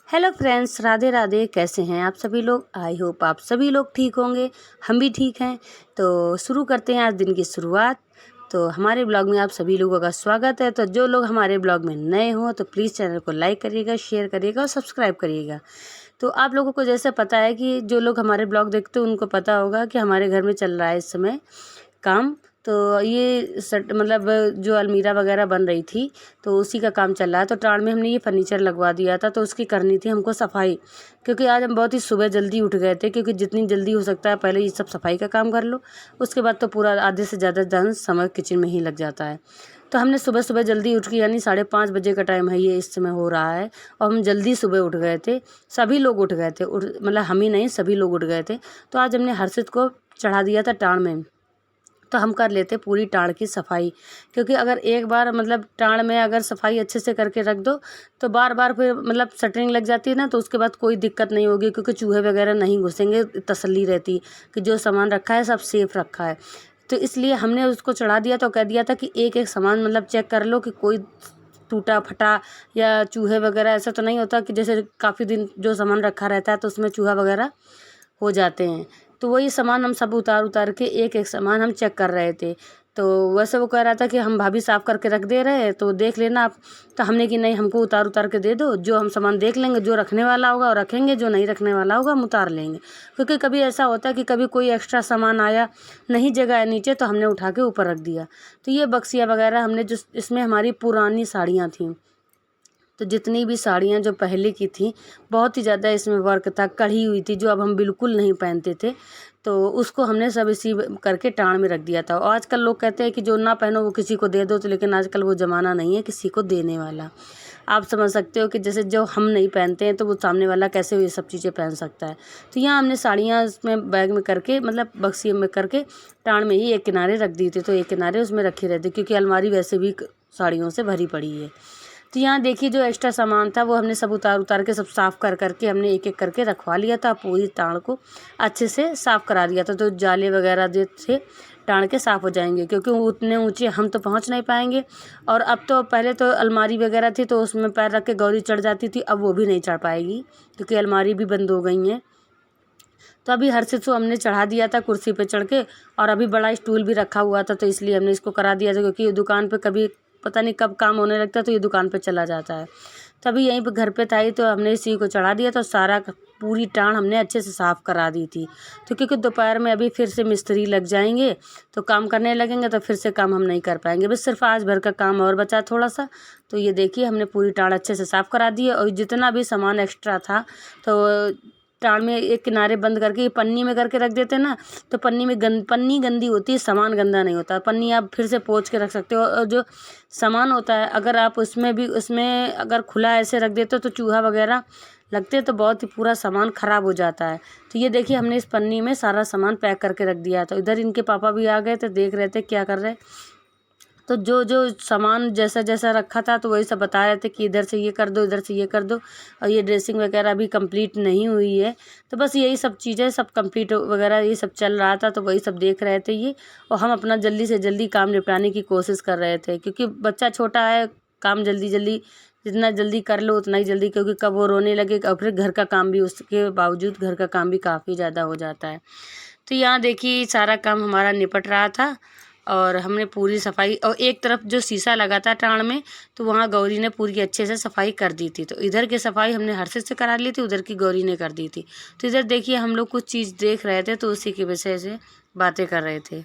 Hello friends, Radhe Radhe. कैसे हैं आप सभी लोग? आई होप आप सभी लोग ठीक होंगे। हम भी ठीक हैं। तो शुरू करते हैं आज दिन की शुरुआत। तो हमारे ब्लॉग में आप सभी लोगों का स्वागत है। तो जो लोग हमारे ब्लॉग में नए हों तो प्लीज़ चैनल को लाइक करिएगा, शेयर करिएगा और सब्सक्राइब करिएगा। तो आप लोगों को जैसे पता है कि जो लोग हमारे ब्लॉग देखते हैं उनको पता होगा कि हमारे घर में चल रहा है इस समय काम। तो ये मतलब जो अलमीरा वगैरह बन रही थी तो उसी का काम चल रहा है। तो टाड़ में हमने ये फर्नीचर लगवा दिया था तो उसकी करनी थी हमको सफाई, क्योंकि आज हम बहुत ही सुबह जल्दी उठ गए थे, क्योंकि जितनी जल्दी हो सकता है पहले ये सब सफाई का काम कर लो, उसके बाद तो पूरा आधे से ज़्यादा समय किचन में ही लग जाता है। तो हमने सुबह सुबह जल्दी उठ के, यानी 5:30 बजे का टाइम है ये इस समय हो रहा है, और हम जल्दी सुबह उठ गए थे। सभी लोग उठ गए थे, मतलब हम ही नहीं, सभी लोग उठ गए थे। तो आज हमने हर्षित को चढ़ा दिया था टाड़ में। तो हम कर लेते पूरी टाड़ की सफाई, क्योंकि अगर एक बार मतलब टाड़ में अगर सफाई अच्छे से करके रख दो तो बार बार फिर मतलब शटरिंग लग जाती है ना, तो उसके बाद कोई दिक्कत नहीं होगी, क्योंकि चूहे वगैरह नहीं घुसेंगे। तसल्ली रहती कि जो सामान रखा है सब सेफ रखा है। तो इसलिए हमने उसको चढ़ा दिया। तो कह दिया था कि एक एक सामान मतलब चेक कर लो कि कोई टूटा फटा या चूहे वगैरह ऐसा तो नहीं होता, कि जैसे काफ़ी दिन जो सामान रखा रहता है तो उसमें चूहा वगैरह हो जाते हैं। तो वही सामान हम सब उतार उतार के एक एक सामान हम चेक कर रहे थे। तो वैसे वो कह रहा था कि हम भाभी साफ़ करके रख दे रहे हैं तो देख लेना आप। तो हमने कि नहीं, हमको उतार उतार के दे दो, जो हम सामान देख लेंगे, जो रखने वाला होगा वो रखेंगे, जो नहीं रखने वाला होगा हम उतार लेंगे। क्योंकि कभी ऐसा होता है कि कभी कोई एक्स्ट्रा सामान आया, नहीं जगह है नीचे, तो हमने उठा के ऊपर रख दिया। तो ये बक्सिया वगैरह हमने जो, इसमें हमारी पुरानी साड़ियाँ थीं, तो जितनी भी साड़ियाँ जो पहले की थी, बहुत ही ज़्यादा इसमें वर्क था, कढ़ी हुई थी, जो अब हम बिल्कुल नहीं पहनते थे। तो उसको हमने सब इसी करके टाँड़ में रख दिया था। और आजकल लोग कहते हैं कि जो ना पहनो वो किसी को दे दो, तो लेकिन आजकल वो ज़माना नहीं है किसी को देने वाला। आप समझ सकते हो कि जैसे जो हम नहीं पहनते हैं तो वो सामने वाला कैसे ये सब चीज़ें पहन सकता है। तो यहाँ हमने साड़ियाँ इसमें बैग में करके, मतलब बक्से में करके टाँड़ में ही एक किनारे रख दी थी। तो एक किनारे उसमें रखी रहती, क्योंकि अलमारी वैसे भी साड़ियों से भरी पड़ी है। तो यहाँ देखिए जो एक्स्ट्रा सामान था वो हमने सब उतार उतार के सब साफ़ कर करके हमने एक एक करके रखवा लिया था। पूरी टाँड़ को अच्छे से साफ़ करा दिया था, तो जाले वगैरह जो थे टाँड़ के साफ़ हो जाएंगे, क्योंकि उतने ऊंचे हम तो पहुँच नहीं पाएंगे। और अब तो, पहले तो अलमारी वगैरह थी तो उसमें पैर रख के गौरी चढ़ जाती थी, अब वो भी नहीं चढ़ पाएगी, क्योंकि अलमारी भी बंद हो गई हैं। तो अभी हर्षित को हमने चढ़ा दिया था कुर्सी पे चढ़ के, और अभी बड़ा स्टूल भी रखा हुआ था, तो इसलिए हमने इसको करा दिया था, क्योंकि दुकान पे कभी पता नहीं कब काम होने लगता है तो ये दुकान पे चला जाता है। तो अभी यहीं पे घर पे था ही, तो हमने इसी को चढ़ा दिया। तो सारा पूरी टाँड़ हमने अच्छे से साफ़ करा दी थी। तो क्योंकि दोपहर में अभी फिर से मिस्त्री लग जाएंगे तो काम करने लगेंगे, तो फिर से काम हम नहीं कर पाएंगे। बस सिर्फ आज भर का काम और बचा थोड़ा सा। तो ये देखिए हमने पूरी टाँड़ अच्छे से साफ़ करा दी है। और जितना भी सामान एक्स्ट्रा था तो टाँड़ में एक किनारे बंद करके, ये पन्नी में करके रख देते ना, तो पन्नी में पन्नी गंदी होती है, सामान गंदा नहीं होता। पन्नी आप फिर से पोंछ के रख सकते हो। और जो सामान होता है अगर आप उसमें अगर खुला ऐसे रख देते हो तो चूहा वगैरह लगते तो बहुत ही पूरा सामान ख़राब हो जाता है। तो ये देखिए हमने इस पन्नी में सारा सामान पैक करके रख दिया। तो इधर इनके पापा भी आ गए थे, देख रहे थे क्या कर रहे। तो जो जो सामान जैसा जैसा रखा था तो वही सब बता रहे थे कि इधर से ये कर दो, इधर से ये कर दो। और ये ड्रेसिंग वगैरह अभी कंप्लीट नहीं हुई है, तो बस यही सब चीज़ें सब कंप्लीट वगैरह ये सब चल रहा था, तो वही सब देख रहे थे ये। और हम अपना जल्दी से जल्दी काम निपटाने की कोशिश कर रहे थे, क्योंकि बच्चा छोटा है, काम जल्दी जल्दी जितना जल्दी कर लो उतना ही जल्दी, क्योंकि कब वो रोने लगे। और फिर घर का काम भी, उसके बावजूद घर का काम भी काफ़ी ज़्यादा हो जाता है। तो यहाँ देखिए सारा काम हमारा निपट रहा था, और हमने पूरी सफाई, और एक तरफ जो शीशा लगा था टाँड़ में तो वहाँ गौरी ने पूरी अच्छे से सफाई कर दी थी। तो इधर की सफाई हमने हर्षित से करा ली थी, उधर की गौरी ने कर दी थी। तो इधर देखिए हम लोग कुछ चीज़ देख रहे थे, तो उसी की वजह से बातें कर रहे थे।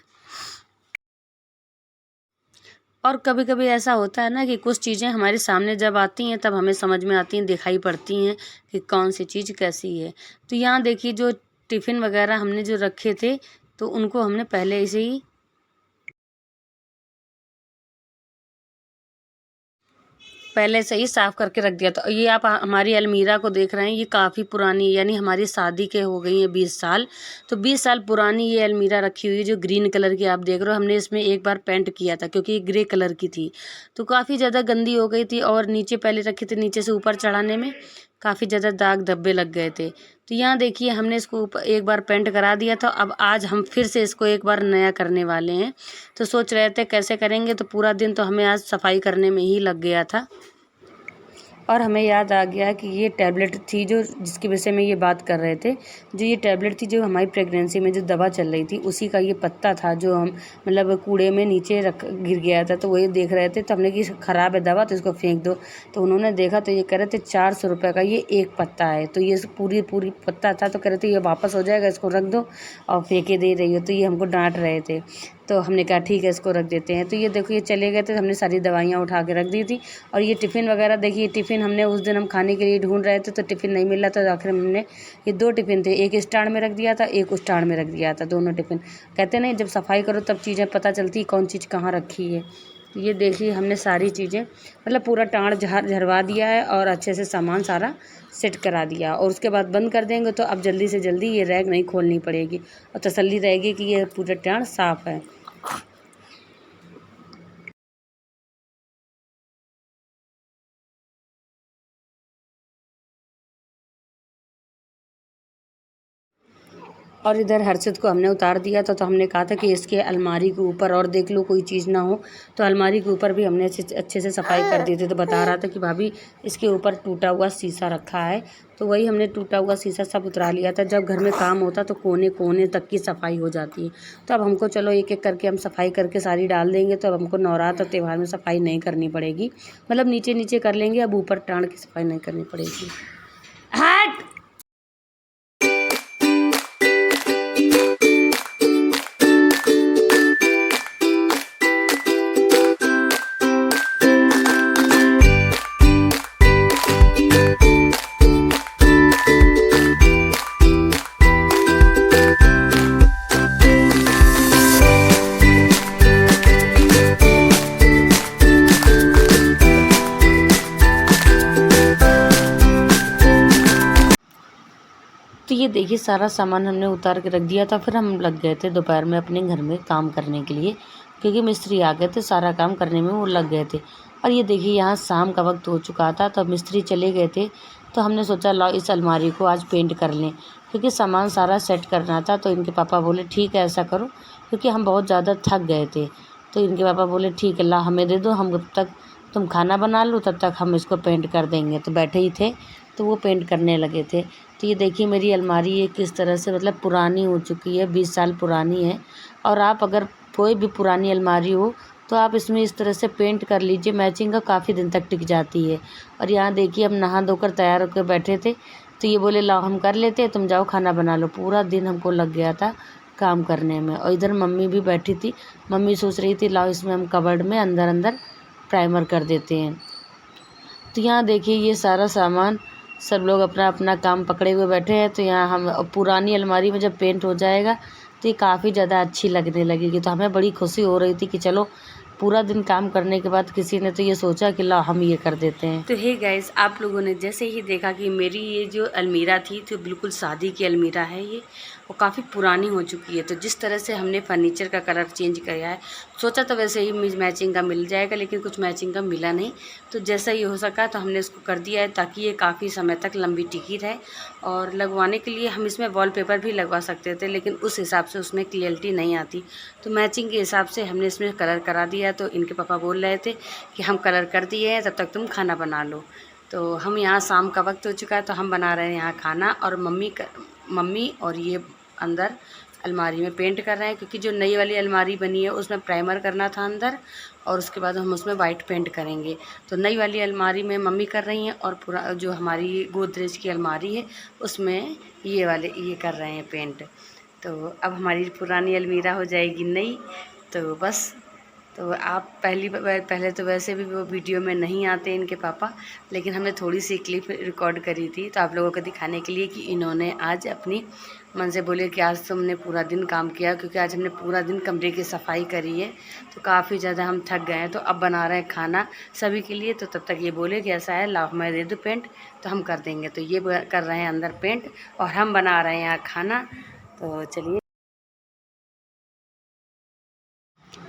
और कभी कभी ऐसा होता है ना कि कुछ चीज़ें हमारे सामने जब आती हैं तब हमें समझ में आती हैं, दिखाई पड़ती हैं कि कौन सी चीज़ कैसी है। तो यहाँ देखिए जो टिफ़िन वगैरह हमने जो रखे थे तो उनको हमने पहले से ही साफ़ करके रख दिया था। और ये आप हमारी अलमीरा को देख रहे हैं, ये काफ़ी पुरानी, यानी हमारी शादी के हो गई हैं 20 साल। तो 20 साल पुरानी ये अलमीरा रखी हुई है, जो ग्रीन कलर की आप देख रहे हो। हमने इसमें एक बार पेंट किया था, क्योंकि ये ग्रे कलर की थी, तो काफ़ी ज़्यादा गंदी हो गई थी। और नीचे पहले रखी थी, नीचे से ऊपर चढ़ाने में काफ़ी ज़्यादा दाग धब्बे लग गए थे। तो यहाँ देखिए हमने इसको एक बार पेंट करा दिया था। अब आज हम फिर से इसको एक बार नया करने वाले हैं। तो सोच रहे थे कैसे करेंगे, तो पूरा दिन तो हमें आज सफाई करने में ही लग गया था। और हमें याद आ गया कि ये टैबलेट थी जो जिसके विषय में ये बात कर रहे थे, जो ये टैबलेट थी जो हमारी प्रेगनेंसी में जो दवा चल रही थी उसी का ये पत्ता था जो हम मतलब कूड़े में नीचे रख गिर गया था। तो वही देख रहे थे, तो हमने कि ख़राब है दवा तो इसको फेंक दो। तो उन्होंने देखा तो ये कह रहे थे 400 रुपये का ये एक पत्ता है। तो ये पूरी पत्ता था, तो कह रहे थे ये वापस हो जाएगा, इसको रख दो और फेंके दे रही हो। तो ये हमको डांट रहे थे। तो हमने कहा ठीक है इसको रख देते हैं। तो ये देखो ये चले गए थे, हमने सारी दवाइयाँ उठा के रख दी थी। और ये टिफ़िन वगैरह देखिए, टिफ़िन हमने उस दिन हम खाने के लिए ढूंढ रहे थे तो टिफ़िन नहीं मिला, तो आखिर में हमने ये 2 टिफ़िन थे, एक स्टैंड में रख दिया था, एक उस स्टैंड में रख दिया था, दोनों टिफ़िन। कहते नहीं जब सफाई करो तब चीज़ें पता चलती कौन चीज़ कहाँ रखी है। तो ये देखिए हमने सारी चीज़ें मतलब पूरा टाँड़ झरवा दिया है और अच्छे से सामान सारा सेट करा दिया। और उसके बाद बंद कर देंगे तो अब जल्दी से जल्दी ये रैक नहीं खोलनी पड़ेगी और तसल्ली रहेगी कि ये पूरा टाँड़ साफ़ है। और इधर हर्षित को हमने उतार दिया था, तो हमने कहा था कि इसके अलमारी के ऊपर और देख लो कोई चीज़ ना हो। तो अलमारी के ऊपर भी हमने अच्छे से सफाई कर दी थी। तो बता रहा था कि भाभी इसके ऊपर टूटा हुआ शीशा रखा है। तो वही हमने टूटा हुआ शीशा सब उतरा लिया था। जब घर में काम होता तो कोने कोने तक की सफाई हो जाती है। तो अब हमको चलो एक एक करके हम सफाई करके सारी डाल देंगे, तो अब हमको नवरात्र और त्यौहार में सफाई नहीं करनी पड़ेगी। मतलब नीचे नीचे कर लेंगे, अब ऊपर टाँड़ की सफाई नहीं करनी पड़ेगी। हट। तो ये देखिए सारा सामान हमने उतार के रख दिया था। फिर हम लग गए थे दोपहर में अपने घर में काम करने के लिए, क्योंकि मिस्त्री आ गए थे, सारा काम करने में वो लग गए थे। और ये देखिए यहाँ शाम का वक्त हो चुका था, तो मिस्त्री चले गए थे। तो हमने सोचा लाओ इस अलमारी को आज पेंट कर लें, क्योंकि सामान सारा सेट करना था। तो इनके पापा बोले ठीक है ऐसा करो, क्योंकि हम बहुत ज़्यादा थक गए थे। तो इनके पापा बोले ठीक है ला हमें दे दो, हम जब तक तुम खाना बना लो तब तक हम इसको पेंट कर देंगे। तो बैठे ही थे तो वो पेंट करने लगे थे। तो ये देखिए मेरी अलमारी ये किस तरह से मतलब पुरानी हो चुकी है, 20 साल पुरानी है। और आप अगर कोई भी पुरानी अलमारी हो तो आप इसमें इस तरह से पेंट कर लीजिए, मैचिंग का काफ़ी दिन तक टिक जाती है। और यहाँ देखिए हम नहा धोकर तैयार होकर बैठे थे, तो ये बोले लाओ हम कर लेते हैं, तुम जाओ खाना बना लो। पूरा दिन हमको लग गया था काम करने में। और इधर मम्मी भी बैठी थी, मम्मी सोच रही थी लाओ इसमें हम कबर्ड में अंदर अंदर प्राइमर कर देते हैं। तो यहाँ देखिए ये सारा सामान सब लोग अपना अपना काम पकड़े हुए बैठे हैं। तो यहाँ हम पुरानी अलमारी में जब पेंट हो जाएगा तो ये काफ़ी ज़्यादा अच्छी लगने लगेगी। तो हमें बड़ी खुशी हो रही थी कि चलो पूरा दिन काम करने के बाद किसी ने तो ये सोचा कि ला हम ये कर देते हैं। तो हे गाइस, आप लोगों ने जैसे ही देखा कि मेरी ये जो अलमीरा थी तो बिल्कुल शादी की अलमीरा है ये, वो काफ़ी पुरानी हो चुकी है। तो जिस तरह से हमने फर्नीचर का कलर चेंज किया है, सोचा तो वैसे ही मैचिंग का मिल जाएगा, लेकिन कुछ मैचिंग का मिला नहीं। तो जैसा ही हो सका तो हमने इसको कर दिया है, ताकि ये काफ़ी समय तक लंबी टिकी रहे। और लगवाने के लिए हम इसमें वॉलपेपर भी लगवा सकते थे, लेकिन उस हिसाब से उसमें क्लियरिटी नहीं आती। तो मैचिंग के हिसाब से हमने इसमें कलर करा दिया। तो इनके पापा बोल रहे थे कि हम कलर कर दिए हैं, तब तक तुम खाना बना लो। तो हम यहाँ शाम का वक्त हो चुका है, तो हम बना रहे हैं यहाँ खाना। और मम्मी और ये अंदर अलमारी में पेंट कर रहे हैं, क्योंकि जो नई वाली अलमारी बनी है उसमें प्राइमर करना था अंदर, और उसके बाद हम उसमें वाइट पेंट करेंगे। तो नई वाली अलमारी में मम्मी कर रही हैं, और पूरा जो हमारी गोदरेज की अलमारी है उसमें ये कर रहे हैं पेंट। तो अब हमारी पुरानी अलमीरा हो जाएगी नई। तो बस, तो आप पहले तो वैसे भी वो वीडियो में नहीं आते इनके पापा, लेकिन हमने थोड़ी सी क्लिप रिकॉर्ड करी थी तो आप लोगों को दिखाने के लिए कि इन्होंने आज अपनी मन से बोले कि आज तुमने पूरा दिन काम किया, क्योंकि आज हमने पूरा दिन कमरे की सफाई करी है। तो काफ़ी ज़्यादा हम थक गए हैं। तो अब बना रहे हैं खाना सभी के लिए। तो तब तक ये बोले कि ऐसा है लाओ मैं दे दूँ पेंट, तो हम कर देंगे। तो ये कर रहे हैं अंदर पेंट और हम बना रहे हैं यहाँ खाना। तो चलिए।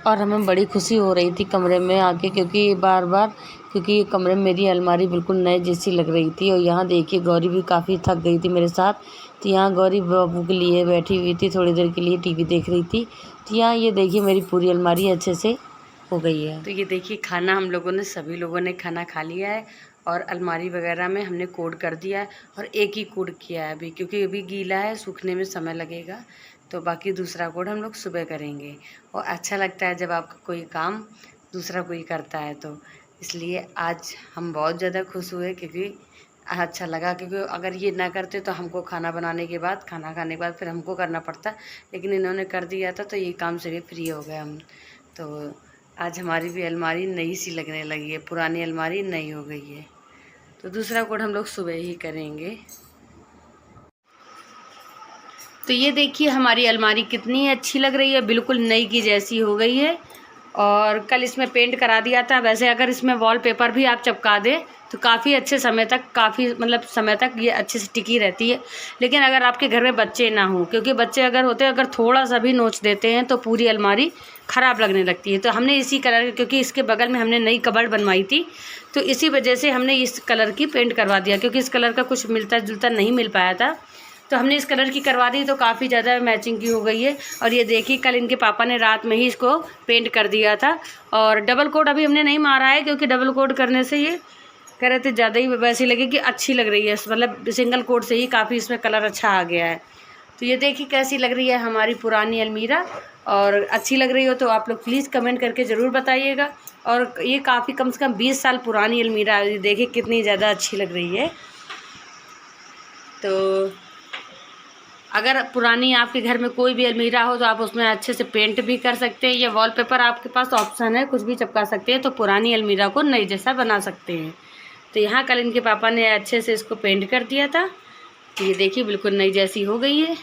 और हमें बड़ी खुशी हो रही थी कमरे में आके, क्योंकि ये कमरे में मेरी अलमारी बिल्कुल नए जैसी लग रही थी। और यहाँ देखिए गौरी भी काफ़ी थक गई थी मेरे साथ। तो यहाँ गौरी बाबू के लिए बैठी हुई थी, थोड़ी देर के लिए टीवी देख रही थी। तो यहाँ ये देखिए मेरी पूरी अलमारी अच्छे से हो गई है। तो ये देखिए खाना हम लोगों ने सभी लोगों ने खाना खा लिया है। और अलमारी वगैरह में हमने कोड कर दिया है, और एक ही कोड किया है अभी, क्योंकि अभी गीला है, सूखने में समय लगेगा। तो बाकी दूसरा कोड हम लोग सुबह करेंगे। और अच्छा लगता है जब आपका कोई काम दूसरा कोई करता है, तो इसलिए आज हम बहुत ज़्यादा खुश हुए, क्योंकि अच्छा लगा। क्योंकि अगर ये ना करते तो हमको खाना बनाने के बाद, खाना खाने के बाद फिर हमको करना पड़ता, लेकिन इन्होंने कर दिया था तो ये काम से भी फ्री हो गए हम। तो आज हमारी भी अलमारी नई सी लगने लगी है, पुरानी अलमारी नई हो गई है। तो दूसरा कोड हम लोग सुबह ही करेंगे। तो ये देखिए हमारी अलमारी कितनी अच्छी लग रही है, बिल्कुल नई की जैसी हो गई है। और कल इसमें पेंट करा दिया था। वैसे अगर इसमें वॉलपेपर भी आप चिपका दें तो काफ़ी अच्छे समय तक, काफ़ी मतलब समय तक ये अच्छे से टिकी रहती है। लेकिन अगर आपके घर में बच्चे ना हों, क्योंकि बच्चे अगर होते हैं, अगर थोड़ा सा भी नोच देते हैं तो पूरी अलमारी ख़राब लगने लगती है। तो हमने इसी कलर, क्योंकि इसके बगल में हमने नई कबर्ड बनवाई थी, तो इसी वजह से हमने इस कलर की पेंट करवा दिया, क्योंकि इस कलर का कुछ मिलता जुलता नहीं मिल पाया था। तो हमने इस कलर की करवा दी, तो काफ़ी ज़्यादा मैचिंग की हो गई है। और ये देखिए कल इनके पापा ने रात में ही इसको पेंट कर दिया था। और डबल कोट अभी हमने नहीं मारा है, क्योंकि डबल कोट करने से ये कह रहे थे ज़्यादा ही वैसी लगे कि अच्छी लग रही है, मतलब सिंगल कोट से ही काफ़ी इसमें कलर अच्छा आ गया है। तो ये देखिए कैसी लग रही है हमारी पुरानी अलमीरा। और अच्छी लग रही हो तो आप लोग प्लीज़ कमेंट करके ज़रूर बताइएगा। और ये काफ़ी कम से कम 20 साल पुरानी अलमीरा है, देखिए कितनी ज़्यादा अच्छी लग रही है। तो अगर पुरानी आपके घर में कोई भी अलमीरा हो तो आप उसमें अच्छे से पेंट भी कर सकते हैं, या वॉलपेपर आपके पास ऑप्शन है, कुछ भी चिपका सकते हैं, तो पुरानी अलमीरा को नई जैसा बना सकते हैं। तो यहाँ कल इनके पापा ने अच्छे से इसको पेंट कर दिया था। तो ये देखिए बिल्कुल नई जैसी हो गई है।